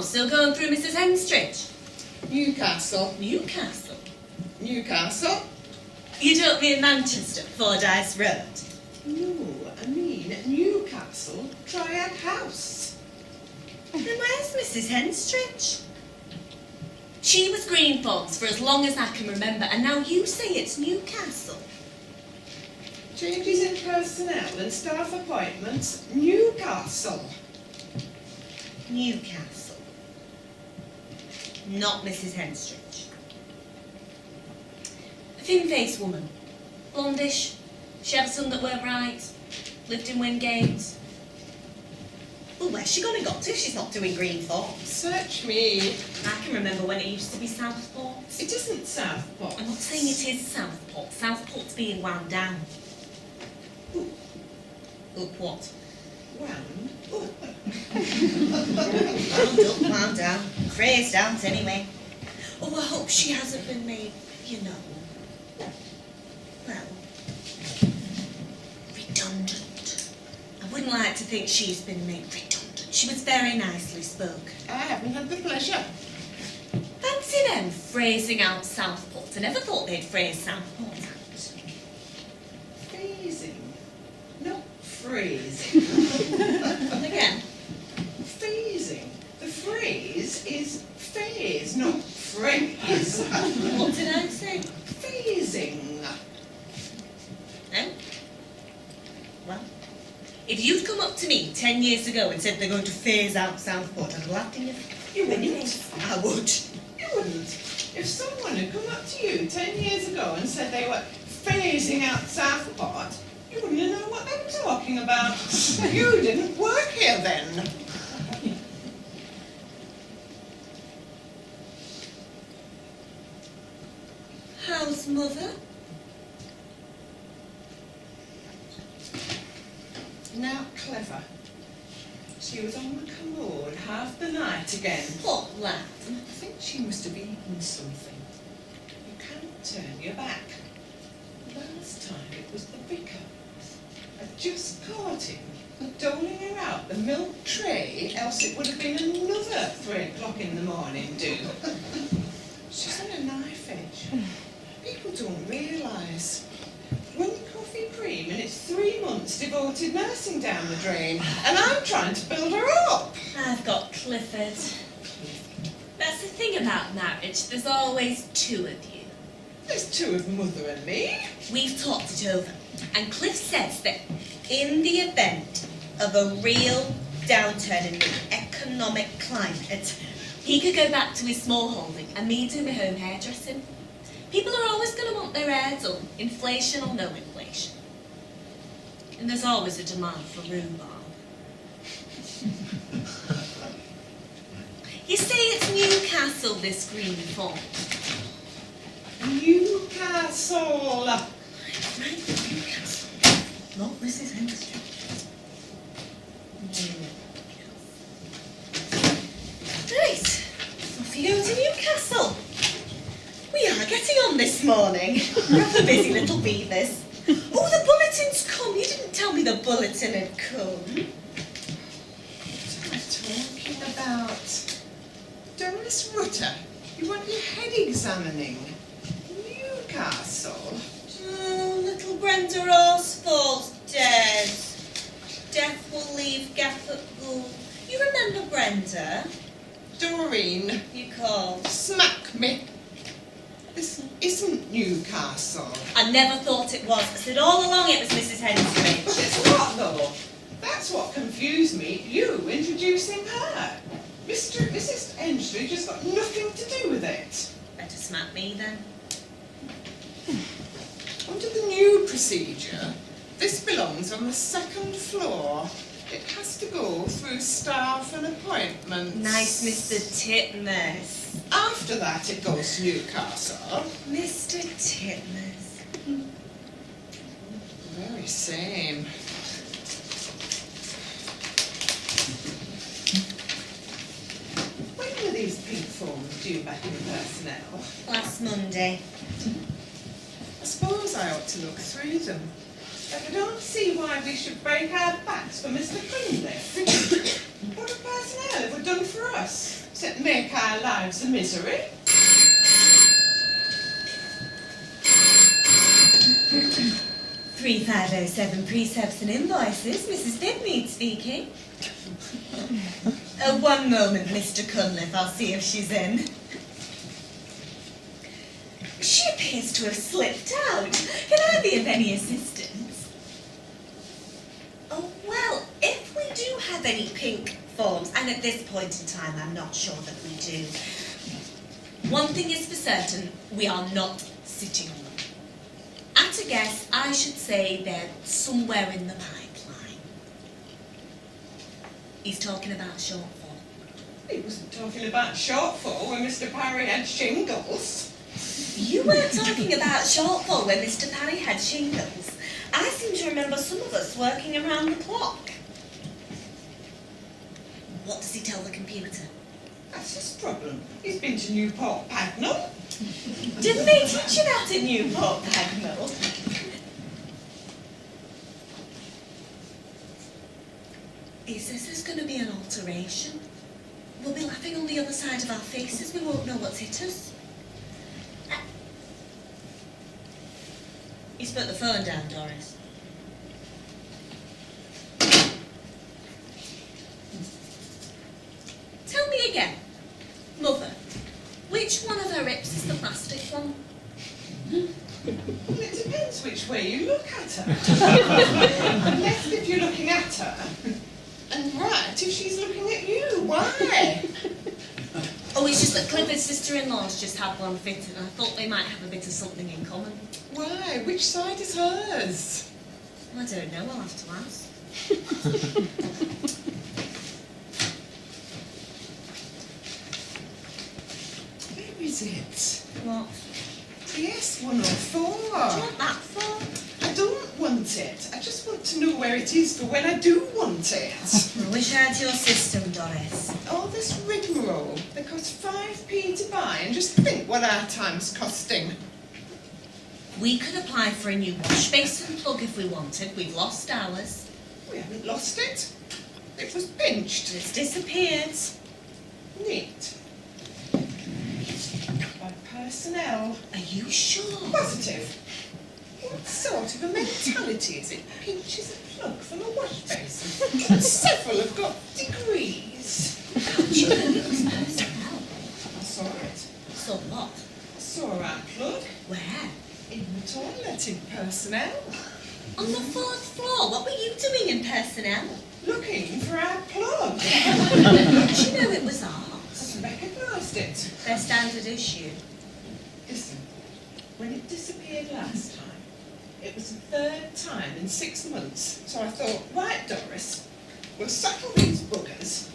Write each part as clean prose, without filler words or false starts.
still going through Mrs. Henstridge? Newcastle. Newcastle? Newcastle? You don't mean Manchester, Fordyce Road? No, I mean Newcastle Triad House. Then where's Mrs. Henstridge? She was Greenthorpe's for as long as I can remember, and now you say it's Newcastle. Changes in personnel and staff appointments, Newcastle. Newcastle. Not Mrs. Henstridge. A thin-faced woman. Blondish. She had a son that weren't right. Lived in Wingate. Well, where's she gone and got to if she's not doing Greenthorpe? Search me. I can remember when it used to be Southport. It isn't Southport. I'm not saying it is Southport. Southport's being wound down. Ooh. Up what? Wound. Ooh. Wound up, wound down. Phrased out anyway. Oh, I hope she hasn't been made, you know, well, redundant. I wouldn't like to think she's been made redundant. She was very nicely spoke. I haven't had the pleasure. Fancy them phrasing out Southport. I never thought they'd phrase Southport out. Phasing, not phrasing. Again. Phasing. The phrase is phase, not phrase. What did I say? Phasing. No? Well, if you'd come up to me 10 years ago and said they're going to phase out Southport, I'd have laughed in your face. You wouldn't. I would. You wouldn't. If someone had come up to you 10 years ago and said they were phasing out Southport, you wouldn't have known what they were talking about. You didn't work here then. How's mother? Now clever. She was on the commode half the night again. What lad? I think she must have eaten something. You can't turn your back. Last time it was the vicar. I just caught him doling her out the milk tray, else it would have been another 3 o'clock in the morning do. She's on a knife edge. People don't realise. 1 coffee cream and it's 3 months devoted nursing down the drain, and I'm trying to build her up. I've got Clifford. That's the thing about marriage, there's always two of you. There's 2 of Mother and me. We've talked it over, and Cliff says that in the event of a real downturn in the economic climate, he could go back to his small holding and me do my home hairdressing. People are always going to want their hair done, inflation or no inflation. And there's always a demand for rhubarb. You say it's Newcastle, this green form. Newcastle. Right, Newcastle. Not Mrs. Henstridge. Right, off you go to Newcastle. We are getting on this morning. Rather busy little beavers. Oh, the bulletin's come. You didn't tell me the bulletin had come. What am I talking about? Doris Rutter, you want your head examining. Newcastle. Oh, little Brenda Horsfall's dead. Death will leave Gaff at Gould. You remember Brenda? Doreen, You called. smack me. This isn't Newcastle. I never thought it was. I said all along it was Mrs. Henstridge. It's not though. That's what confused me. You introducing her. Mrs. Henstridge has got nothing to do with it. Better smack me then. Under the new procedure, this belongs on the 2nd floor. It has to go through staff and appointments. Nice Mr. Titmuss. After that, it goes to Newcastle. Mr. Titmuss. Very same. When were these pink forms due back in personnel? Last Monday. I suppose I ought to look through them. But I don't see why we should break our backs for Mr. Cunliffe. What a personnel have we done for us? to make our lives a misery. "3507 precepts and invoices, Mrs. Bidmead speaking." One moment, Mr. Cunliffe, I'll see if she's in. She appears to have slipped out. Can I be of any assistance? Oh, well, if we do have any pink forms, and at this point in time I'm not sure that we do, one thing is for certain, we are not sitting on them. At a guess, I should say they're somewhere in the pipeline. He's talking about shortfall. He wasn't talking about shortfall when Mr. Parry had shingles. You weren't talking about shortfall when Mr. Parry had shingles. I seem to remember some of us working around the clock. What does he tell the computer? That's his problem. He's been to Newport Pagnell. Didn't they teach you that in Newport Pagnell? He says there's going to be an alteration. We'll be laughing on the other side of our faces. We won't know what's hit us. He's put the phone down, Doris. Tell me again, Mother, which one of her hips is the plastic one? Well, it depends which way you look at her. Left if you're looking at her, and right if she's looking at you. Why? Oh, it's just that Clifford's sister-in-law's just had one fitted, and I thought they might have a bit of something in common. Why? Which side is hers? I don't know, I'll have to ask. Where is it? What? PS104. What do you want that for? I don't want it. I just want to know where it is for when I do want it. I wish I had your system, Doris. All this rigmarole that costs 5p to buy, and just think what our time's costing. We could apply for a new wash basin plug if we wanted. We've lost ours. We haven't lost it. It was pinched. It's disappeared. Neat. By personnel. Are you sure? Positive. What sort of a mentality is it? Pinches a plug from a wash basin. And several have got degrees. How do you know it was personnel? I saw it. So what? I saw our plug Where? in the toilet in personnel. On the 4th floor. What were you doing in personnel? Looking for our plug. How did you know it was ours? I recognised it. Their standard issue. Listen, when it disappeared last time, it was the 3rd time in 6 months. So I thought, right, Doris, we'll settle these buggers.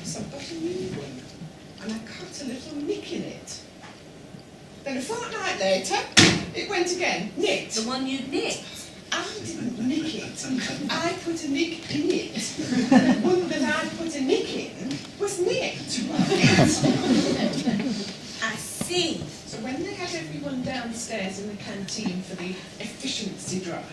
So I got a new one, and I cut a little nick in it. Then a fortnight later, it went again, nicked. The one you'd nicked. I didn't nick it. I put a nick in it. The one that I put a nick in was nicked. I see. So when they had everyone downstairs in the canteen for the efficiency drive,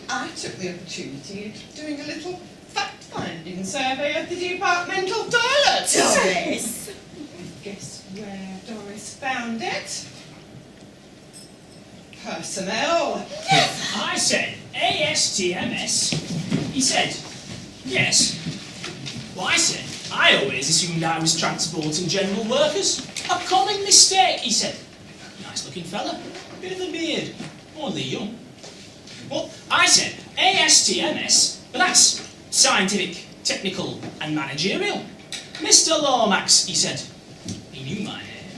I took the opportunity of doing a little fact-finding survey of the departmental toilets. Doris! Guess where Doris found it? Personnel. I said, ASTMS. He said, yes. Well, I said, I always assumed I was transporting general workers. A common mistake, he said. Nice looking fella, bit of a beard, only young. Well, I said, ASTMS, but that's scientific, technical and managerial. Mr. Lomax, he said. He knew my name.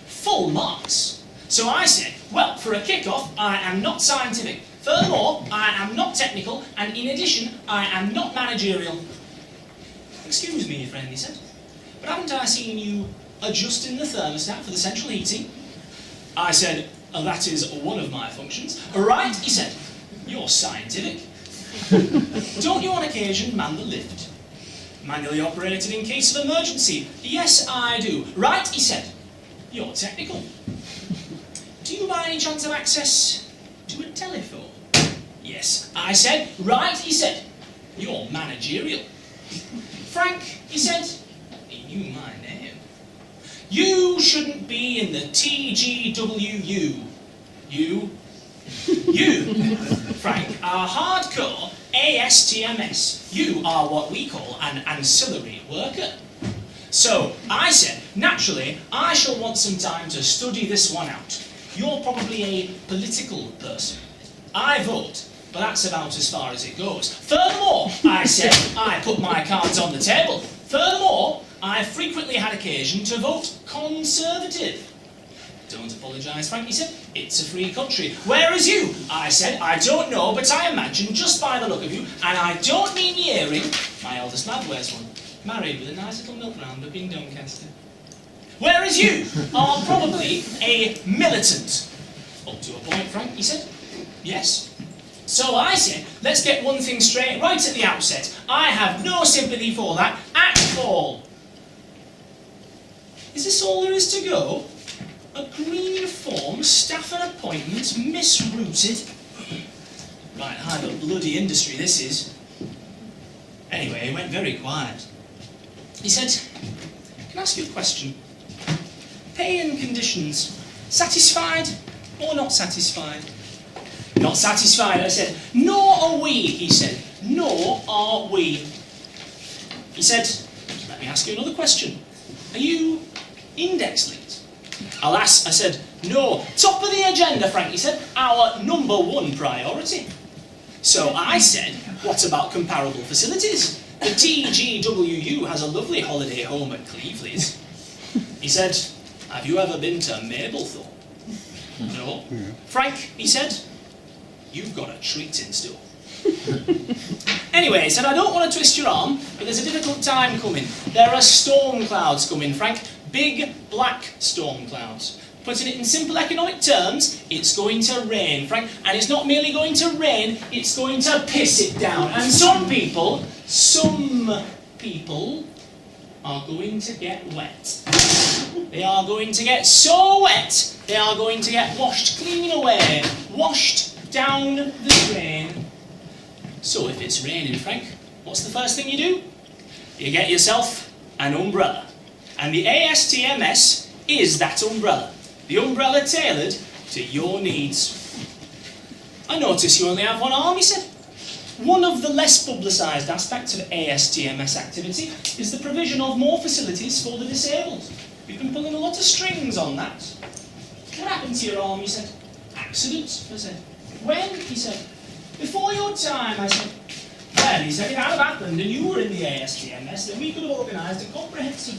Full marks. So I said, well, for a kick-off, I am not scientific. Furthermore, I am not technical, and in addition, I am not managerial. Excuse me, friend, he said, but haven't I seen you adjusting the thermostat for the central heating? I said, that is one of my functions. Right, he said, you're scientific. Don't you on occasion man the lift? Manually operated in case of emergency. Yes, I do. Right, he said, you're technical. Do you by any chance have access to a telephone? Yes, I said. Right, he said, you're managerial. Frank, he said, he knew my name. You shouldn't be in the TGWU. You, Frank, are hardcore ASTMS. You are what we call an ancillary worker. So I said, naturally, I shall want some time to study this one out. You're probably a political person. I vote, but that's about as far as it goes. Furthermore, I said, I put my cards on the table. Furthermore, I've frequently had occasion to vote Conservative. Don't apologise, Frank, he said. It's a free country. Whereas you, I said, I don't know, but I imagine, just by the look of you, and I don't mean the earring, my eldest lad wears one, married with a nice little milk round up in Doncaster. Whereas you are probably a militant. Up to a point, Frank, he said. Yes. So I said, let's get one thing straight right at the outset. I have no sympathy for that at all. Is this all there is to go? A green form, staff and appointment, misrouted. Right, high up bloody industry this is. Anyway, he went very quiet. He said, can I ask you a question? Pay and conditions. Satisfied or not satisfied? Not satisfied, I said. Nor are we, he said. Nor are we. He said, let me ask you another question. Are you index linked? Alas, I said, no. Top of the agenda, Frank, he said. Our number one priority. So I said, what about comparable facilities? The TGWU has a lovely holiday home at Cleveley's. He said, have you ever been to Mablethorpe? No. Frank, he said, you've got a treat in store. Anyway, he said, I don't want to twist your arm, but there's a difficult time coming. There are storm clouds coming, Frank. Big, black storm clouds. Putting it in simple economic terms, it's going to rain, Frank. And it's not merely going to rain, it's going to piss it down. And some people are going to get wet. They are going to get so wet, they are going to get washed clean away, washed down the drain. So if it's raining, Frank, what's the first thing you do? You get yourself an umbrella. And the ASTMS is that umbrella. The umbrella tailored to your needs. I notice you only have one arm, he said. One of the less publicised aspects of ASTMS activity is the provision of more facilities for the disabled. We've been pulling a lot of strings on that. What happened to your arm, he said. Accident, I said. When, he said. Before your time, I said. Well, he said, if it had happened and you were in the ASTMS, then we could have organised a comprehensive...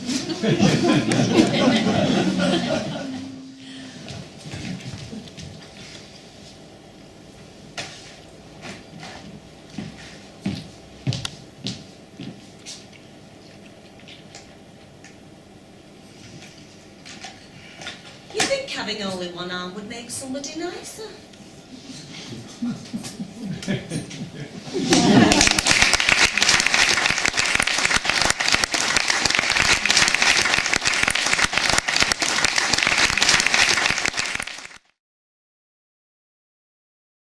You think having only one arm would make somebody nicer?